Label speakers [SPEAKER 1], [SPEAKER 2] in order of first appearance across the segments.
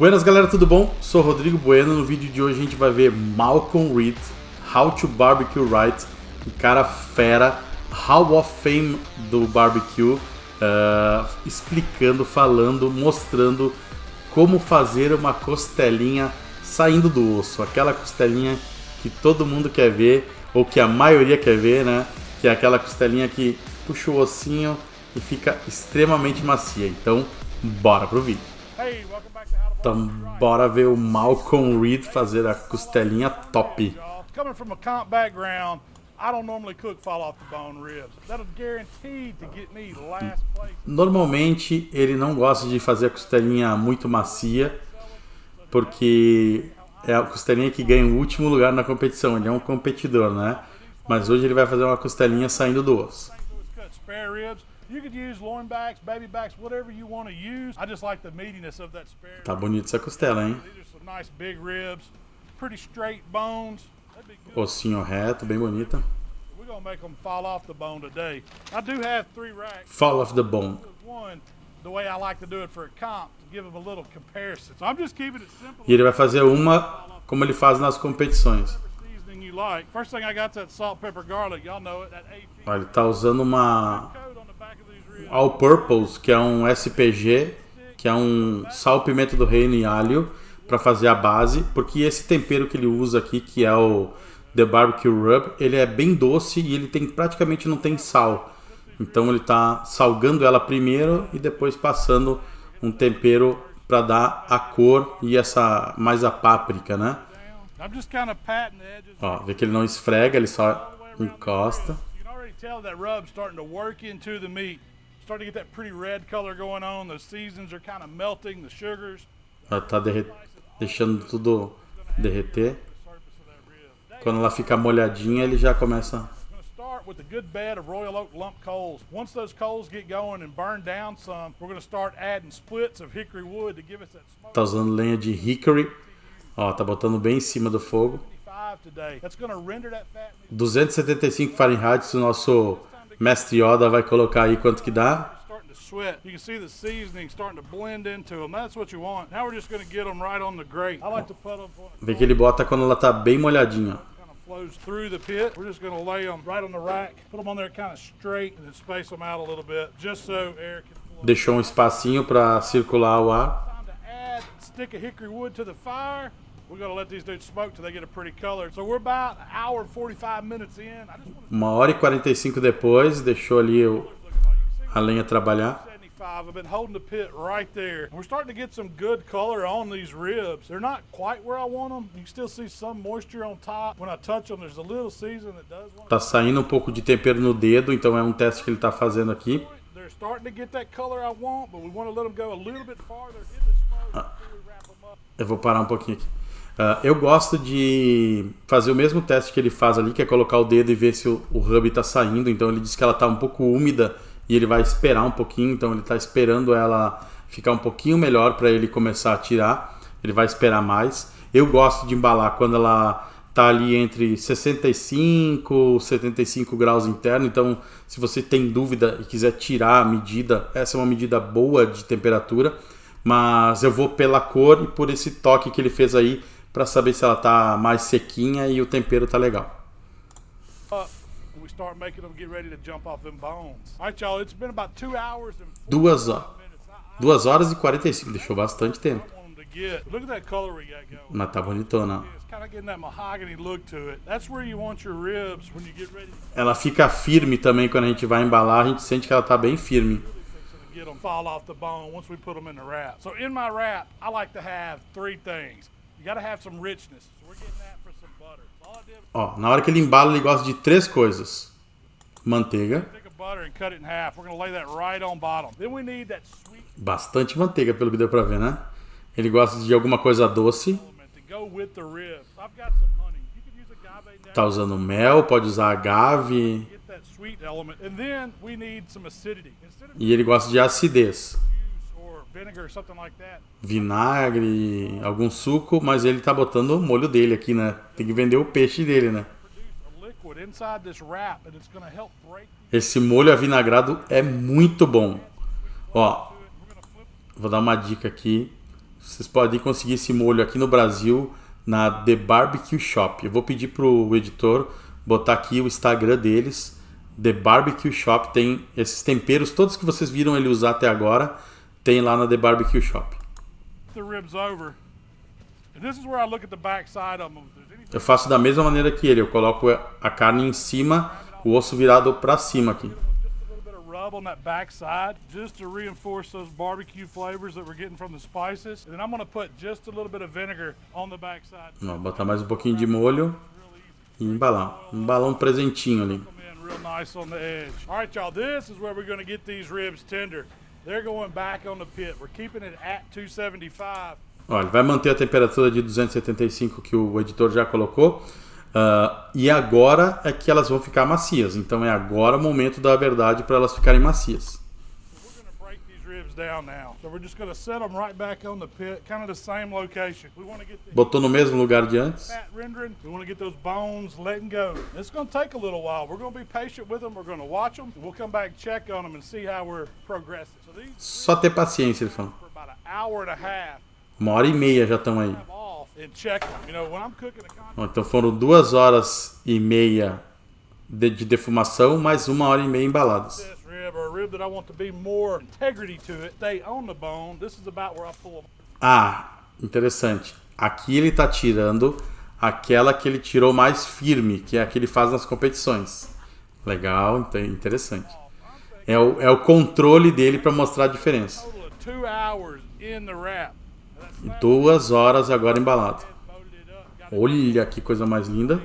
[SPEAKER 1] Buenas galera, tudo bom? Sou Rodrigo Bueno. No vídeo de hoje a gente vai ver Malcolm Reed, How to Barbecue Right, um cara fera, Hall of Fame do barbecue, explicando, falando, mostrando como fazer uma costelinha saindo do osso, aquela costelinha que todo mundo quer ver, ou que a maioria quer ver, né? Que é aquela costelinha que puxa o ossinho e fica extremamente macia. Então, bora pro vídeo. Então, bora ver o Malcolm Reed fazer a costelinha top. Normalmente ele não gosta de fazer a costelinha muito macia, porque é a costelinha que ganha o último lugar na competição. Ele é um competidor, né? Mas hoje ele vai fazer uma costelinha saindo do osso. Tá bonito essa costela, hein? Ossinho reto, bem bonita. Fall off the bone. E ele vai fazer uma como ele faz nas competições. Olha, ele tá usando uma All Purpose, que é um SPG, que é um sal, pimenta do reino e alho, para fazer a base, porque esse tempero que ele usa aqui, que é o The Barbecue Rub, ele é bem doce e ele praticamente não tem sal. Então ele tá salgando ela primeiro e depois passando um tempero para dar a cor e mais a páprica, né? Ó, vê que ele não esfrega, ele só encosta. Ela tá deixando tudo derreter. Quando ela fica molhadinha, ele já começa. Tá usando lenha de hickory. Ó, tá botando bem em cima do fogo. 275 Fahrenheit, se o nosso mestre Yoda vai colocar aí quanto que dá. Vê que ele bota quando ela tá bem molhadinha. Deixou um espacinho para circular o ar. Uma hora e 45 depois, deixou ali a lenha trabalhar.
[SPEAKER 2] I've been holding the pit right there. We're starting to get some good color on these ribs. They're not quite where I want them. You can still see some moisture on top. When I touch them, there's a little season that does.
[SPEAKER 1] Tá saindo um pouco de tempero no dedo, então é um teste que ele tá fazendo aqui.
[SPEAKER 2] They're starting to get that color I want, but we want to let them go a little bit farther in the smoke before we wrap them up.
[SPEAKER 1] Eu vou parar um pouquinho aqui. Eu gosto de fazer o mesmo teste que ele faz ali, que é colocar o dedo e ver se o rub tá saindo. Então ele disse que ela tá um pouco úmida e ele vai esperar um pouquinho, então ele está esperando ela ficar um pouquinho melhor para ele começar a tirar. Ele vai esperar mais. Eu gosto de embalar quando ela está ali entre 65 e 75 graus interno. Então, se você tem dúvida e quiser tirar a medida, essa é uma medida boa de temperatura. Mas eu vou pela cor e por esse toque que ele fez aí para saber se ela está mais sequinha e o tempero tá legal. 2 horas e 45, deixou bastante tempo. Mas tá bonitona. Ela fica firme também quando a gente vai embalar, a gente sente que ela tá bem firme. Ó, na hora que ele embala, ele gosta de 3 coisas: manteiga, bastante manteiga, pelo que deu pra ver, né? Ele gosta de alguma coisa doce. Tá usando mel, pode usar agave. E ele gosta de acidez. Vinagre, algum suco, mas ele tá botando o molho dele aqui, né? Tem que vender o peixe dele, né? Esse molho avinagrado é muito bom. Ó, vou dar uma dica aqui. Vocês podem conseguir esse molho aqui no Brasil na The BBQ Shop. Eu vou pedir pro editor botar aqui o Instagram deles. The BBQ Shop tem esses temperos, todos que vocês viram ele usar até agora, tem lá na The BBQ Shop. Eu faço da mesma maneira que ele, eu coloco a carne em cima, o osso virado para cima aqui.
[SPEAKER 2] On that back side just to reinforce those barbecue flavors that we're getting from the spices. And then I'm going to put just a little bit of vinegar on the back side.
[SPEAKER 1] Vou botar mais um pouquinho de molho e embalar. Embalar um presentinho ali.
[SPEAKER 2] Real nice on the edge. All right, y'all, this is where we're going to get these ribs tender. They're going back on the pit. We're keeping it at 275.
[SPEAKER 1] Olha, vai manter a temperatura de 275 que o editor já colocou. E agora é que elas vão ficar macias. Então é agora o momento da verdade para elas ficarem macias. Botou no mesmo lugar de antes. Só ter paciência, ele falou. 1h30 já estão aí. Então foram 2h30 de defumação, mais 1h30 embaladas. Ah, interessante. Aqui ele está tirando aquela que ele tirou mais firme, que é a que ele faz nas competições. Legal, interessante. É o controle dele para mostrar a diferença. 2 horas agora embalado. Olha que coisa mais linda.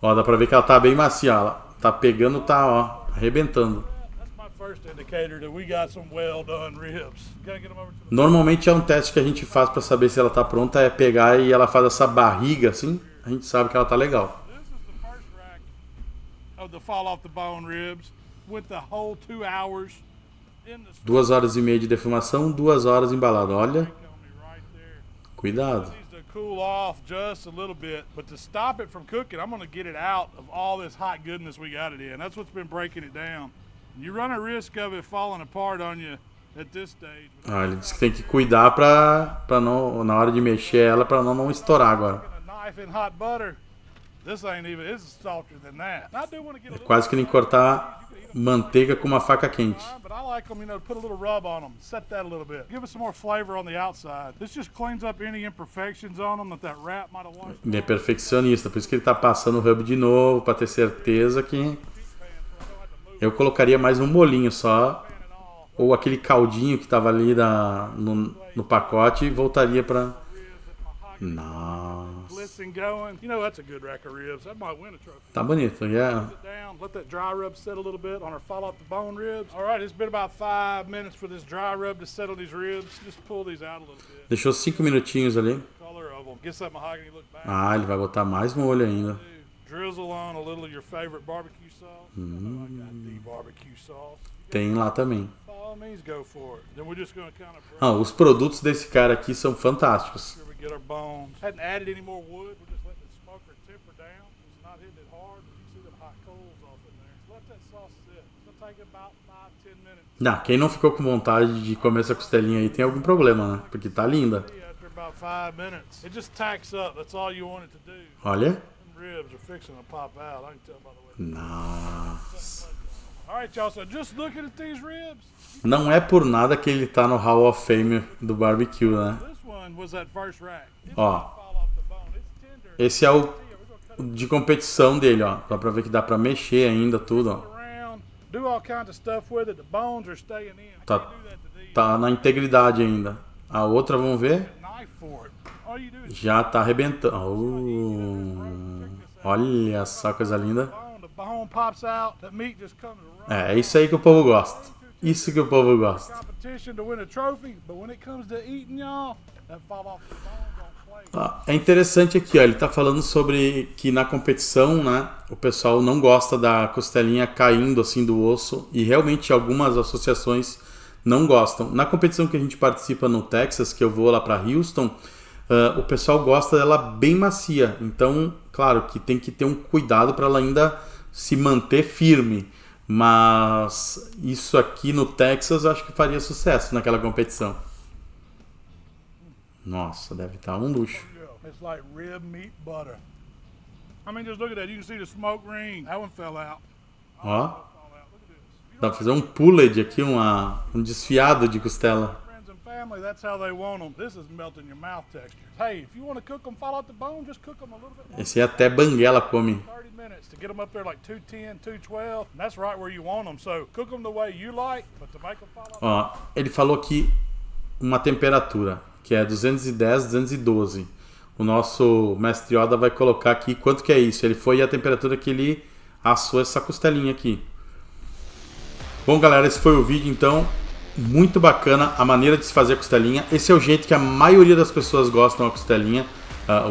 [SPEAKER 1] Ó, dá pra ver que ela tá bem macia. Ela tá pegando, tá, ó, arrebentando. Normalmente é um teste que a gente faz pra saber se ela tá pronta, é pegar e ela faz essa barriga assim, a gente sabe que ela tá legal. 2h30 de defumação, 2 horas embalado. Olha, cuidado.
[SPEAKER 2] Cool off just a little bit, but to stop it from cooking, I'm going to get it out of all this hot goodness we got it in. That's what's been breaking it down. You run a risk of it falling apart on you at this stage.
[SPEAKER 1] Ele disse que tem que cuidar para não, na hora de mexer ela, para não estourar agora. É quase que nem cortar manteiga com uma faca quente. Ele é perfeccionista, por isso que ele está passando o rub de novo, para ter certeza que... Eu colocaria mais um molinho só, ou aquele caldinho que estava ali no pacote e voltaria para... Nossa. Tá bonito, yeah. Deixou 5 minutinhos ali. Ele vai botar mais molho ainda. Tem lá também. Os produtos desse cara aqui são fantásticos. Quem não ficou com vontade de comer essa costelinha aí tem algum problema, né? Porque tá linda. Olha. Nossa. Não é por nada que ele tá no Hall of Fame do barbecue, né? Ó, esse é o de competição dele, ó. Dá pra ver que dá pra mexer ainda tudo, ó. Tá na integridade ainda. A outra, vamos ver. Já tá arrebentando. Olha só, coisa linda. É isso aí que o povo gosta. Isso que o povo gosta. É interessante aqui, ó, ele está falando sobre que na competição, né, o pessoal não gosta da costelinha caindo assim do osso, e realmente algumas associações não gostam. Na competição que a gente participa no Texas, que eu vou lá para Houston, o pessoal gosta dela bem macia. Então, claro que tem que ter um cuidado para ela ainda se manter firme. Mas isso aqui no Texas acho que faria sucesso naquela competição. Nossa, deve estar um luxo.
[SPEAKER 2] It's like rib meat butter. I mean, just look at that. You can see the smoke ring. That one fell out.
[SPEAKER 1] Ó. Dá pra fazer um pulled aqui, um desfiado de costela.
[SPEAKER 2] Friends and family, that's how they want them. This is melting your mouth texture. Hey, if you want to cook them, fall out the bone, just cook them a little bit.
[SPEAKER 1] Esse aí até banguela come.
[SPEAKER 2] 30 minutes to get them up there like 210, 212. And that's right where you want them. So cook them the way you like, but to make them fall out.
[SPEAKER 1] Ó, ele falou aqui uma temperatura, que é 210, 212. O nosso mestre Yoda vai colocar aqui quanto que é isso. Ele foi a temperatura que ele assou essa costelinha aqui. Bom, galera, esse foi o vídeo, então. Muito bacana a maneira de se fazer a costelinha. Esse é o jeito que a maioria das pessoas gostam da costelinha.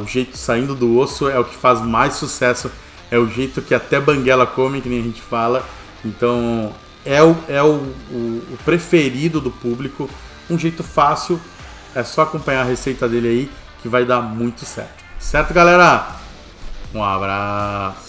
[SPEAKER 1] O jeito saindo do osso é o que faz mais sucesso. É o jeito que até banguela come, que nem a gente fala. Então, é o preferido do público. Um jeito fácil. É só acompanhar a receita dele aí, que vai dar muito certo. Certo, galera? Um abraço.